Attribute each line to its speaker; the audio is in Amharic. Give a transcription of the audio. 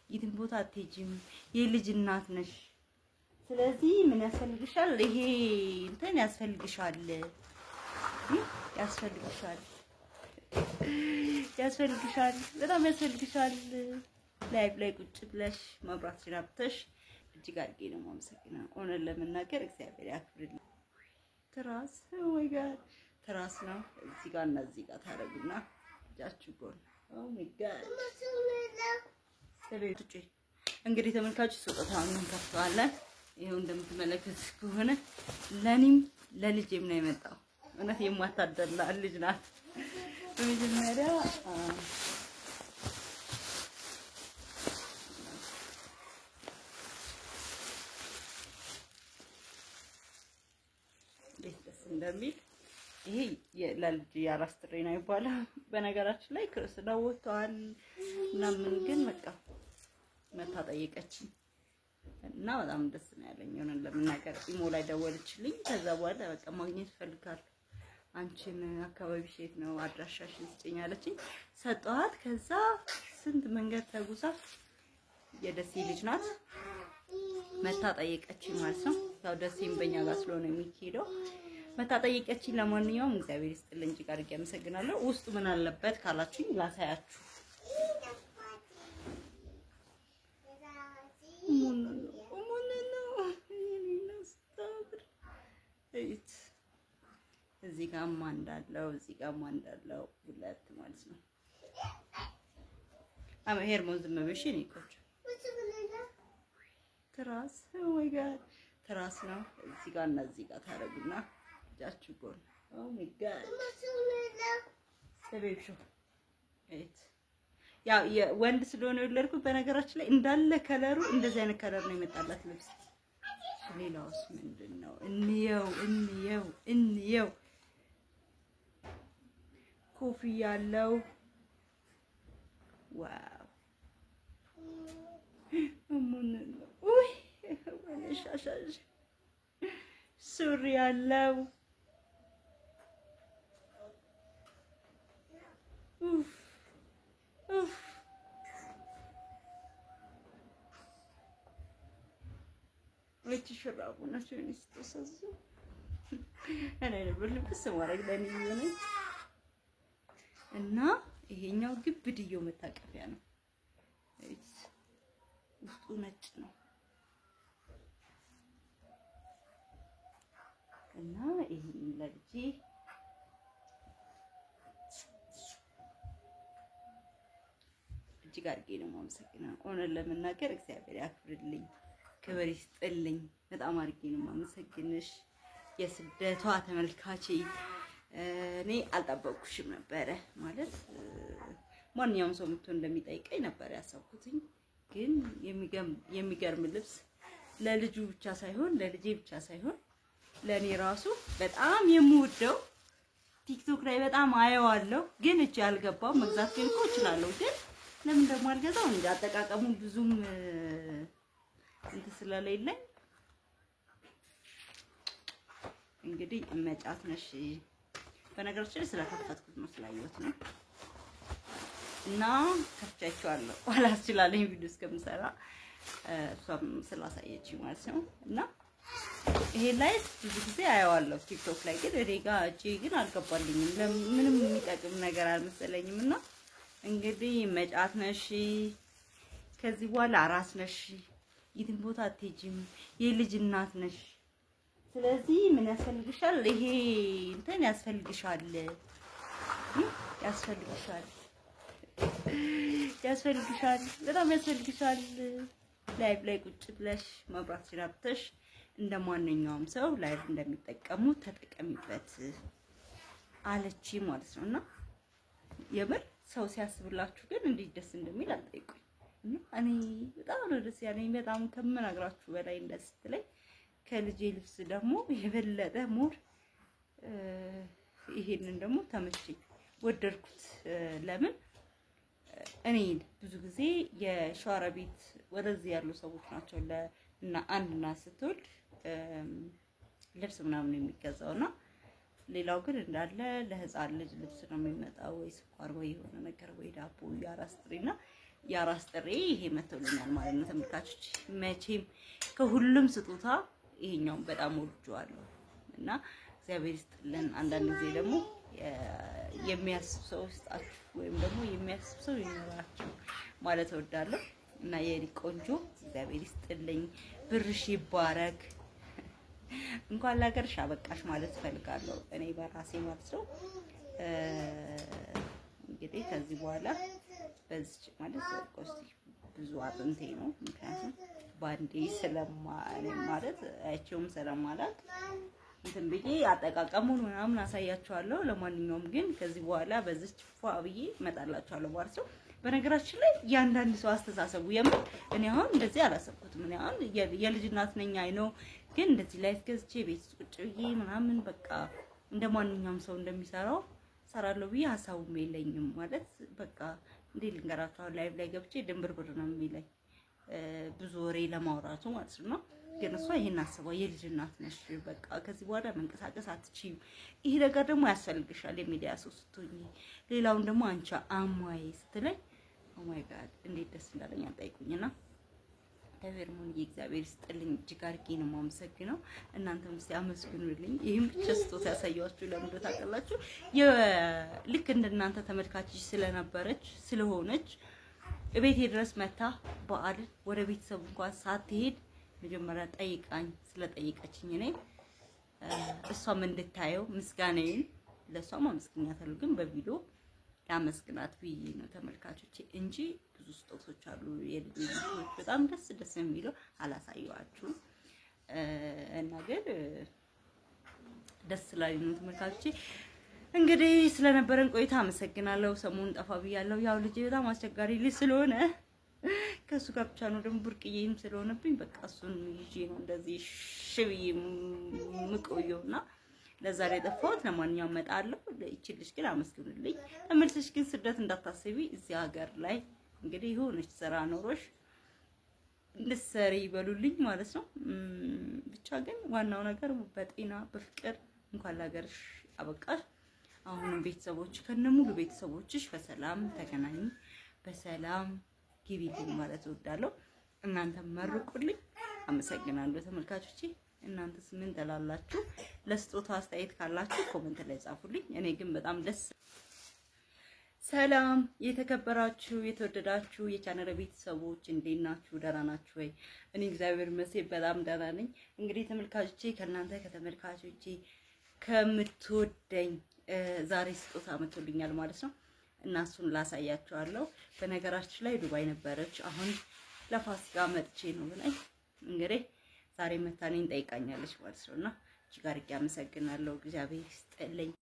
Speaker 1: የትም ቦታ አትሄጂም የልጅ እናት ነሽ ስለዚህ ምን ያስፈልግሻል ይሄ እንትን ያስፈልግሻል በጣም ያስፈልግሻል ላይቭ ላይ ቁጭ ብለሽ መብራት ሲራብተሽ እጅግ አድርጌ ነው የማመሰግነው ኦነር ለመናገር እግዚአብሔር ያክብርልኝ ትራስ ወይ ጋር ትራስ ነው እዚህ ጋር እና እዚህ ጋር ታረጉና እጃችሁ ጎን ኦ ማይ ጋድ ሰለይቱ እንግዲህ ተመልካቾች ስጦታውን እንከፍተዋለን ይሄው እንደምትመለከቱት ከሆነ ለኔም ለልጄም ነው የመጣው እውነት የማታደላ ልጅ ናት በመጀመሪያ ደስ እንደሚል ይሄ ለልጅ ያራስ ጥሪ ነው ይባላል በነገራችን ላይ ክርስትና ወጥቷል እና ምን ግን በቃ መታ ጠየቀችኝ እና በጣም ደስ ነው ያለኝ ሆነን ለምናገር ኢሞ ላይ ደወለችልኝ ከዛ በኋላ በቃ ማግኘት ፈልጋል አንቺን አካባቢ ሼት ነው አድራሻሽን ስጪኝ አለችኝ ሰጣት ከዛ ስንት መንገድ ተጉዛ የደሴ ልጅ ናት መታ ጠየቀችኝ ማለት ነው ያው ደሴም በእኛ ጋር ስለሆነ የሚሄደው መታ ጠየቀችኝ ለማንኛውም እግዚአብሔር ይስጥልኝ እጅግ አድርጌ አመሰግናለሁ ውስጡ ምን አለበት ካላችሁኝ ላሳያችሁ እዚህ ጋር ማንዳለው እዚህ ጋር ማንዳለው ሁለት ማለት ነው አማ ሄርሞን ዝመበሽ ንቆች ትራስ ወይ ጋር ትራስ ነው እዚህ ጋር እና እዚህ ጋር ታረጉና እጃችሁ ጎን ኦ ማይ ጋድ ሰለይቱ ያው የወንድ ስለሆነ የወለድኩት በነገራችን ላይ እንዳለ ከለሩ እንደዚህ አይነት ከለር ነው የመጣላት ልብስ ሌላውስ ምንድነው እንየው ኮፍያ ያለው ዋው ኡይ ወለሻሻሽ ሱሪ ያለው ወይት ሽራቡ ነው ሲስተሰዙ እኔ ነበር ልብስ ማረግ ለኔ የሆነ እና ይሄኛው ግብድየው መታቀፊያ ነው ውስጡ ነጭ ነው እና ይሄን ለልጄ እጅግ አድርጌ ነው የማመሰግነው ኦነር ለመናገር እግዚአብሔር ያክብርልኝ ክብር ይስጥልኝ በጣም አድርጌ ነው የማመሰግንሽ የስደቷ ተመልካቼ እኔ አልጠበቅኩሽም ነበር ማለት ማንኛውም ሰው መጥቶ እንደሚጠይቀኝ ነበር ያሰብኩትኝ ግን የሚገርም ልብስ ለልጁ ብቻ ሳይሆን ለልጄ ብቻ ሳይሆን ለኔ ራሱ በጣም የምወደው ቲክቶክ ላይ በጣም አየዋለሁ ግን እቺ አልገባው መግዛት ግን እኮ እችላለሁ ግን ለምን ደግሞ አልገዛው እንዴ አጠቃቀሙ ብዙም እንት ስለሌለኝ እንግዲህ መጫት ነሽ በነገራችን ላይ ስለከፈትኩት ነው ስላየሁት ነው እና ከፍቻቸዋለሁ አላስችላለኝ ቪዲዮ እስከምሰራ እሷም ስላሳየችኝ ማለት ነው እና ይሄ ላይ ብዙ ጊዜ አየዋለሁ ቲክቶክ ላይ ግን እኔ ጋር እጄ ግን አልገባልኝም ምንም የሚጠቅም ነገር አልመሰለኝም እና እንግዲህ መጫት ነሽ ከዚህ በኋላ አራስ ነሽ የትም ቦታ አትሄጂም የልጅ እናት ነሽ ስለዚህ ምን ያስፈልግሻል ይሄ እንትን ያስፈልግሻል በጣም ያስፈልግሻል ላይቭ ላይ ቁጭ ብለሽ መብራት ሲራብተሽ እንደማንኛውም ሰው ላይቭ እንደሚጠቀሙ ተጠቀሚበት አለች ማለት ነውና የምር ሰው ሲያስብላችሁ ግን እንዴት ደስ እንደሚል አልጠይቁኝ እኔ በጣም ነው ደስ ያለኝ በጣም ከመናግራችሁ በላይ እንደስትለኝ ከልጄ ልብስ ደግሞ የበለጠ ሞር ይሄንን ደግሞ ተመችኝ ወደድኩት ለምን እኔ ብዙ ጊዜ የሻራቢት ወደዚህ ያሉ ሰዎች ናቸው ለና አንድና ስትወልድ ልብስ ምናምን የሚገዛውና ሌላው ግን እንዳለ ለህፃን ልጅ ልብስ ነው የሚመጣው ወይ ስኳር ወይ የሆነ ነገር ወይ ዳቦ ያራስ ጥሪና የአራስ ጥሪ ይሄ መተውልኛል ማለት ነው ተመልካቾች። መቼም ከሁሉም ስጦታ ይሄኛው በጣም ወድጄዋለሁ እና እግዚአብሔር ይስጥልን። አንዳንድ ጊዜ ደግሞ የሚያስብ ሰው ይስጣችሁ ወይም ደግሞ የሚያስብ ሰው ይኖራችሁ ማለት እወዳለሁ እና የኔ ቆንጆ እግዚአብሔር ይስጥልኝ፣ ብርሽ ይባረክ፣ እንኳን ለሀገርሽ አበቃሽ ማለት ፈልጋለሁ እኔ በራሴ ማለት ነው። እንግዲህ ከዚህ በኋላ በዚህ ማለት ቆስቲ ብዙ አጥንቴ ነው። ምክንያቱም ባንዴ ማለት አይቼውም ስለማላውቅ እንትን ብዬ አጠቃቀሙን ምናምን አሳያችኋለሁ። ለማንኛውም ግን ከዚህ በኋላ በዚህ ፏ ብዬ እመጣላችኋለሁ ማለት ነው። በነገራችን ላይ ያንዳንድ ሰው አስተሳሰቡ የምን እኔ አሁን እንደዚህ አላሰብኩትም። እኔ አሁን የልጅ እናት ነኝ አይነው፣ ግን እንደዚህ ላይፍ ገዝቼ ቤት ቁጭ ብዬ ምናምን በቃ እንደማንኛውም ሰው እንደሚሰራው ሰራለሁ ብዬ ሀሳቡም የለኝም ማለት በቃ እንዴ ልንገራችሁ፣ ላይቭ ላይ ገብቼ ድንብርብር ነው የሚለኝ ብዙ ወሬ ለማውራቱ ማለት ነው። ግን እሷ ይሄን አስባ የልጅ እናት ነሽ፣ በቃ ከዚህ በኋላ መንቀሳቀስ አትችይም፣ ይሄ ነገር ደግሞ ያስፈልግሻል የሚዲያ ሰው ስትሆኚ፣ ሌላውን ደግሞ አንቺ አሟይ ስትለኝ ኦ ማይ ጋድ እንዴት ደስ እንዳለኝ አልጠይቁኝና ተበርሙን የእግዚአብሔር ይስጥልኝ። እጅግ አድርጌ ነው የማመሰግነው። እናንተም እስቲ አመስግኑልኝ። ይሄን ብቻ ስጦታ ያሳያችሁ ለምን ታውቃላችሁ? ልክ እንደናንተ ተመልካች ስለሆነች ቤቴ ድረስ መታ በዓል ወደ ቤተሰብ እንኳን ሳትሄድ መጀመሪያ ጠይቃኝ ስለጠይቀችኝ እኔ እሷም እንድታየው ምስጋናዬን ለሷም አመስግኛታለሁ። ግን በቪዲዮ ላመስግናት ብዬ ነው ተመልካቾቼ እንጂ ብዙ ስጦታዎች አሉ የልጅ ልጆች በጣም ደስ የሚለው አላሳየዋችሁ እና ግን ደስ ስላለኝ ነው ተመልካቾቼ። እንግዲህ ስለነበረን ቆይታ አመሰግናለሁ። ሰሞኑን ጠፋ ብያለሁ። ያው ልጅ በጣም አስቸጋሪ ልጅ ስለሆነ ከሱ ጋር ብቻ ነው ደግሞ ብርቅዬም ስለሆነብኝ በቃ እሱን ይዤ ነው እንደዚህ ሽብዬ ምቆየውና ለዛሬ ጠፋሁት። ለማንኛውም እመጣለሁ። እቺ ልጅ ግን አመስግኑልኝ። ተመልሰሽ ግን ስደት እንዳታስቢ እዚህ ሀገር ላይ እንግዲህ የሆነች ስራ ኖሮሽ እንድትሰሪ ይበሉልኝ ማለት ነው። ብቻ ግን ዋናው ነገር በጤና በፍቅር እንኳን ለሀገርሽ አበቃሽ። አሁንም ቤተሰቦች ከነሙሉ ቤተሰቦችሽ በሰላም ተገናኙ፣ በሰላም ግቢልኝ ማለት እወዳለሁ። እናንተም መርቁልኝ። አመሰግናለሁ ተመልካቾቼ። እናንተስ ምን ትላላችሁ? ለስጦታ አስተያየት ካላችሁ ኮሜንት ላይ ጻፉልኝ። እኔ ግን በጣም ደስ ሰላም የተከበራችሁ የተወደዳችሁ የቻናል ቤተሰቦች እንዴት ናችሁ? ደህና ናችሁ ወይ? እኔ እግዚአብሔር ይመስገን በጣም ደህና ነኝ። እንግዲህ ተመልካቾቼ ከእናንተ ከተመልካቾቼ ከምትወደኝ ዛሬ ስጦታ መጥቶልኛል ማለት ነው እና እሱን ላሳያችኋለሁ። በነገራችን ላይ ዱባይ ነበረች፣ አሁን ለፋሲካ መጥቼ ነው ብላኝ እንግዲህ ዛሬ መታኔን ጠይቃኛለች ማለት ነውና እጅግ አድርጌ አመሰግናለሁ። እግዚአብሔር ይስጥልኝ።